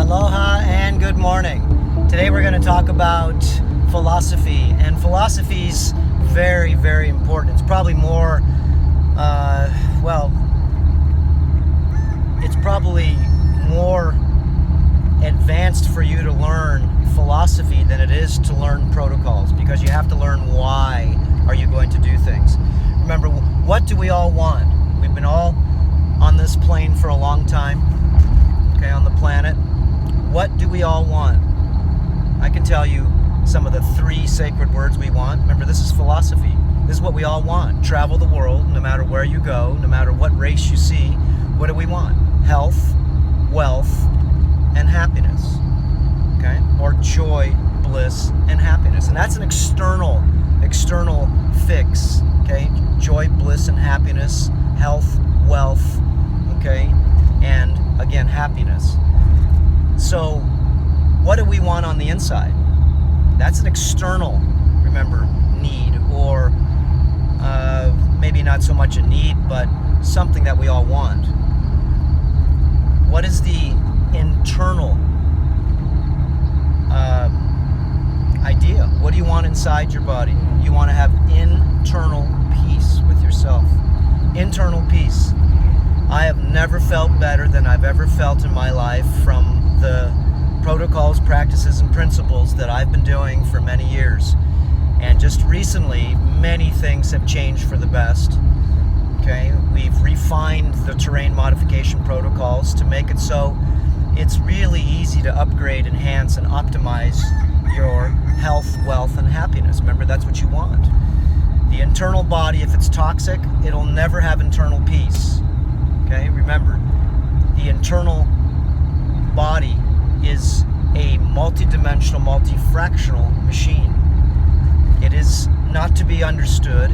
Aloha and good morning. Today we're going to talk about philosophy, and philosophy's very, very important. It's probably more, it's probably more advanced for you to learn philosophy than it is to learn protocols, because you have to learn why are you going to do things. Remember, what do we all want? We've been all on this plane for a long time, okay, on the planet. What do we all want? I can tell you some of the 3 sacred words we want. Remember, this is philosophy. This is what we all want. Travel the world, no matter where you go, no matter what race you see. What do we want? Health, wealth, and happiness. Okay? Or joy, bliss, and happiness. And that's an external fix. Okay? Joy, bliss, and happiness. Health, wealth, okay? And again, happiness. So, what do we want on the inside? That's an external, remember, need, or maybe not so much a need, but something that we all want. What is the internal idea? What do you want inside your body? You want to have internal peace with yourself. Internal peace. I have never felt better than I've ever felt in my life from the protocols, practices, and principles that I've been doing for many years. And just recently, many things have changed for the best. Okay, we've refined the terrain modification protocols to make it so it's really easy to upgrade, enhance, and optimize your health, wealth, and happiness. Remember, that's what you want. The internal body, if it's toxic, it'll never have internal peace. Okay, remember, the internal body is a multidimensional, multifractional machine. It is not to be understood,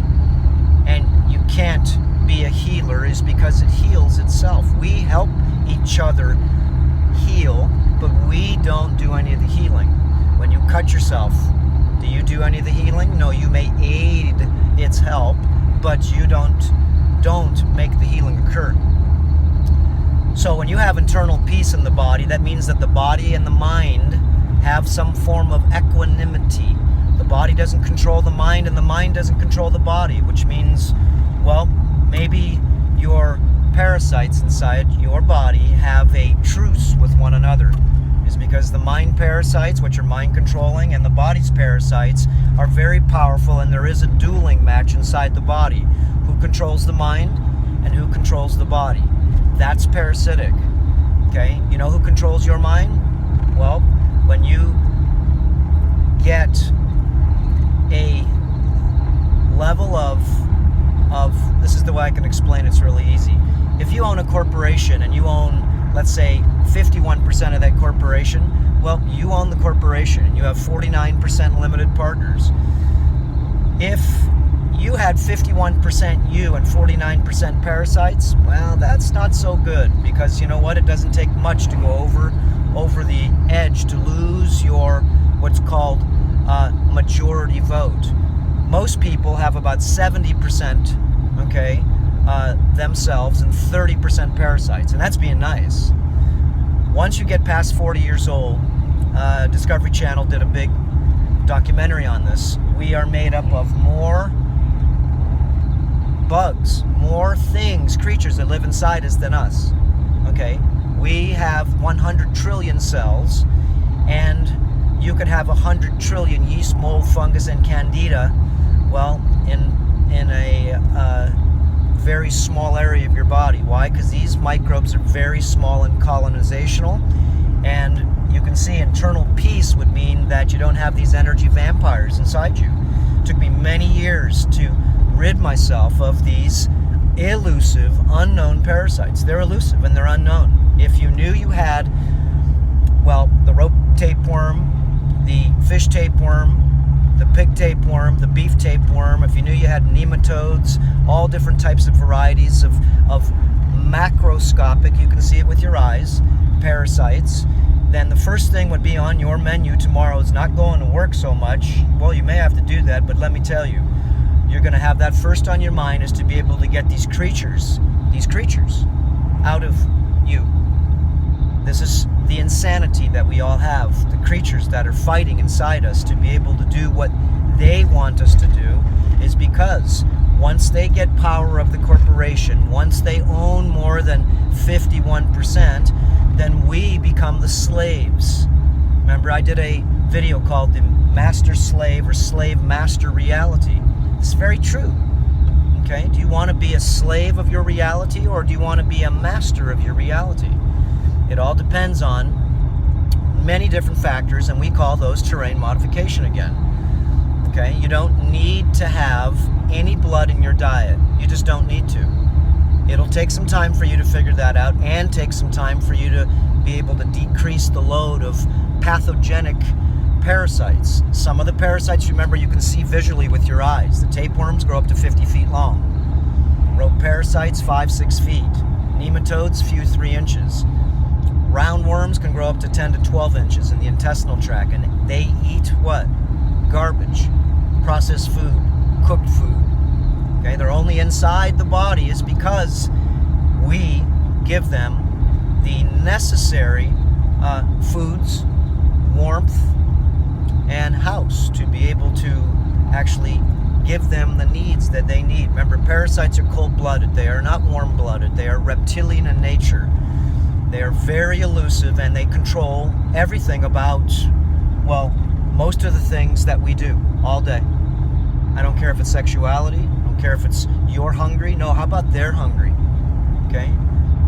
and you can't be a healer is because it heals itself. We help each other heal, but we don't do any of the healing. When you cut yourself, do you do any of the healing? No, you may aid its help, but you don't make the healing occur. So when you have internal peace in the body, that means that the body and the mind have some form of equanimity. The body doesn't control the mind, and the mind doesn't control the body, which means, well, maybe your parasites inside your body have a truce with one another. Is because the mind parasites, which are mind controlling, and the body's parasites are very powerful, and there is a dueling match inside the body. Who controls the mind and who controls the body? That's parasitic. Okay? You know who controls your mind? Well, when you get a level of this is the way I can explain it's really easy. If you own a corporation and you own, let's say, 51% of that corporation, well, you own the corporation and you have 49% limited partners. If you had 51% you and 49% parasites, well, that's not so good, because you know what? It doesn't take much to go over the edge to lose your what's called majority vote. Most people have about 70%, okay, themselves, and 30% parasites, and that's being nice. Once you get past 40 years old, Discovery Channel did a big documentary on this. We are made up of more bugs, more things, creatures that live inside us than us. Okay? We have 100 trillion cells, and you could have 100 trillion yeast, mold, fungus, and candida, well, in a very small area of your body. Why? Because these microbes are very small and colonizational, and you can see internal peace would mean that you don't have these energy vampires inside you. It took me many years to rid myself of these elusive, unknown parasites. They're elusive and they're unknown. If you knew you had, well, the rope tapeworm, the fish tapeworm, the pig tapeworm, the beef tapeworm, if you knew you had nematodes, all different types of varieties of macroscopic, you can see it with your eyes, parasites, then the first thing would be on your menu tomorrow is not going to work so much. Well, you may have to do that, but let me tell you, you're going to have that first on your mind is to be able to get these creatures out of you. This is the insanity that we all have, the creatures that are fighting inside us to be able to do what they want us to do, is because once they get power of the corporation, once they own more than 51%, then we become the slaves. Remember, I did a video called The Master Slave or Slave Master Reality. It's very true. Okay? Do you want to be a slave of your reality, or do you want to be a master of your reality? It all depends on many different factors, and we call those terrain modification again. Okay? You don't need to have any blood in your diet. You just don't need to. It'll take some time for you to figure that out, and take some time for you to be able to decrease the load of pathogenic parasites. Some of the parasites, remember, you can see visually with your eyes. The tapeworms grow up to 50 feet long. Rope parasites, 5-6 feet. Nematodes, few 3 inches. Roundworms can grow up to 10 to 12 inches in the intestinal tract, and they eat what? Garbage, processed food, cooked food. Okay, they're only inside the body is because we give them the necessary foods, warmth, and house to be able to actually give them the needs that they need. Remember, parasites are cold-blooded. They are not warm-blooded. They are reptilian in nature. They are very elusive, and they control everything about, well, most of the things that we do all day. I don't care if it's sexuality. I don't care if it's you're hungry. No, how about they're hungry? Okay?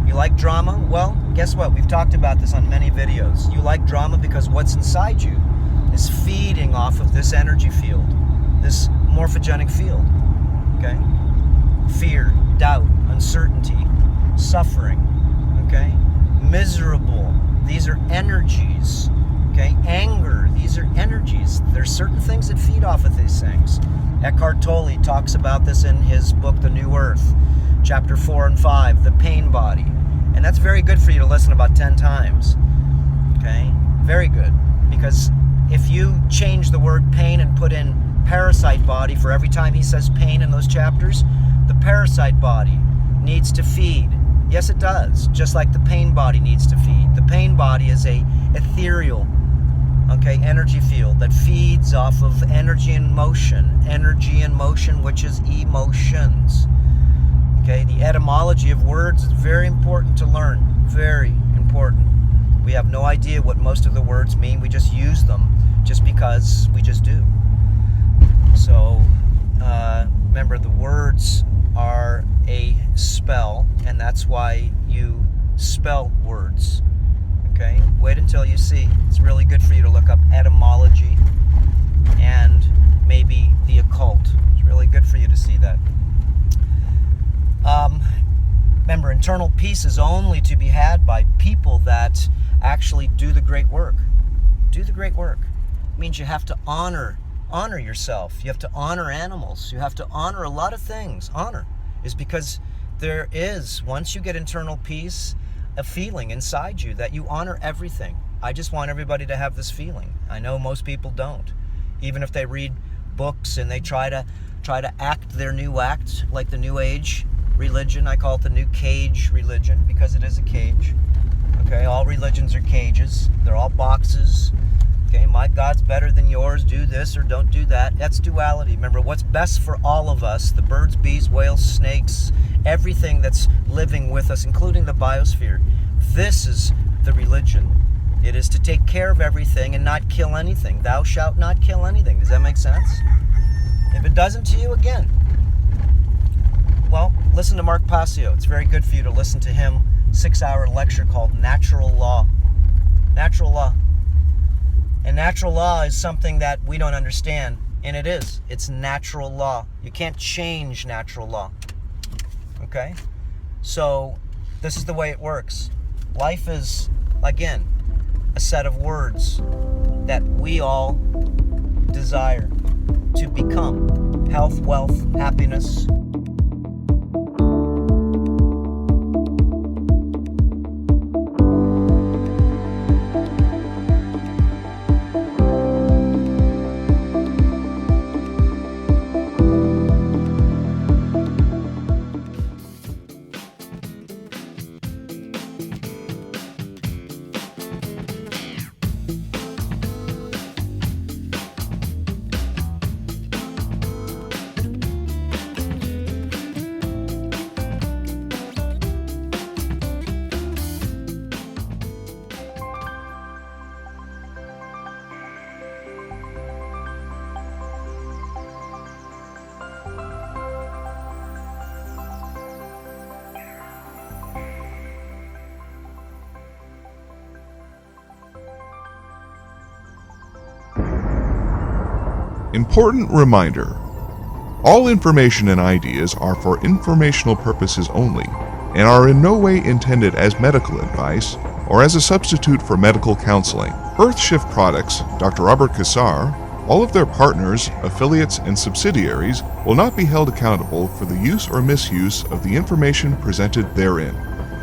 You like drama? Well, guess what? We've talked about this on many videos. You like drama because what's inside you is feeding off of this energy field, this morphogenic field. Okay? Fear, doubt, uncertainty, suffering. Okay? Miserable. These are energies. Okay? Anger. These are energies. There's certain things that feed off of these things. Eckhart Tolle talks about this in his book, The New Earth, chapter 4 and 5, the pain body. And that's very good for you to listen about 10 times. Okay? Very good. Because if you change the word pain and put in parasite body for every time he says pain in those chapters, the parasite body needs to feed. Yes, it does. Just like the pain body needs to feed. The pain body is a ethereal, okay, energy field that feeds off of energy and motion. Energy and motion, which is emotions. Okay, the etymology of words is very important to learn. Very important. We have no idea what most of the words mean. We just use them just because we just do. So, remember, the words are a spell, and that's why you spell words. Okay? Wait until you see. It's really good for you to look up etymology and maybe the occult. It's really good for you to see that. Remember, internal peace is only to be had by people that actually do the great work. Do the great work. It means you have to honor yourself. You have to honor animals. You have to honor a lot of things. Honor is because there is, once you get internal peace, a feeling inside you that you honor everything. I just want everybody to have this feeling. I know most people don't. Even if they read books and they try to act their new act, like the New Age religion. I call it the New Cage religion because it is a cage. Okay, all religions are cages. They're all boxes. Okay, my God's better than yours. Do this or don't do that. That's duality. Remember, what's best for all of us, the birds, bees, whales, snakes, everything that's living with us, including the biosphere. This is the religion. It is to take care of everything and not kill anything. Thou shalt not kill anything. Does that make sense? If it doesn't to you, again, well, listen to Mark Passio. It's very good for you to listen to him. 6-hour lecture called Natural Law. Natural Law. And natural law is something that we don't understand. And it is. It's natural law. You can't change natural law. Okay? So, this is the way it works. Life is, again, a set of words that we all desire to become. Health, wealth, happiness. Important reminder. All information and ideas are for informational purposes only and are in no way intended as medical advice or as a substitute for medical counseling. Earthshift Products, Dr. Robert Cassar, all of their partners, affiliates, and subsidiaries will not be held accountable for the use or misuse of the information presented therein.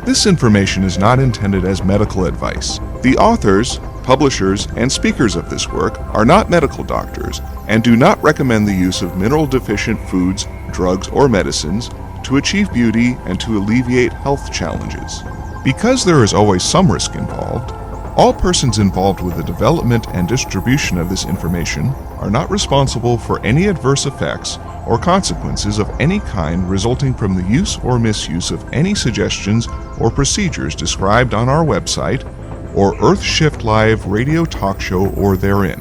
This information is not intended as medical advice. The authors, publishers, and speakers of this work are not medical doctors and do not recommend the use of mineral-deficient foods, drugs, or medicines to achieve beauty and to alleviate health challenges. Because there is always some risk involved, all persons involved with the development and distribution of this information are not responsible for any adverse effects or consequences of any kind resulting from the use or misuse of any suggestions or procedures described on our website or Earthshift Live radio talk show or therein.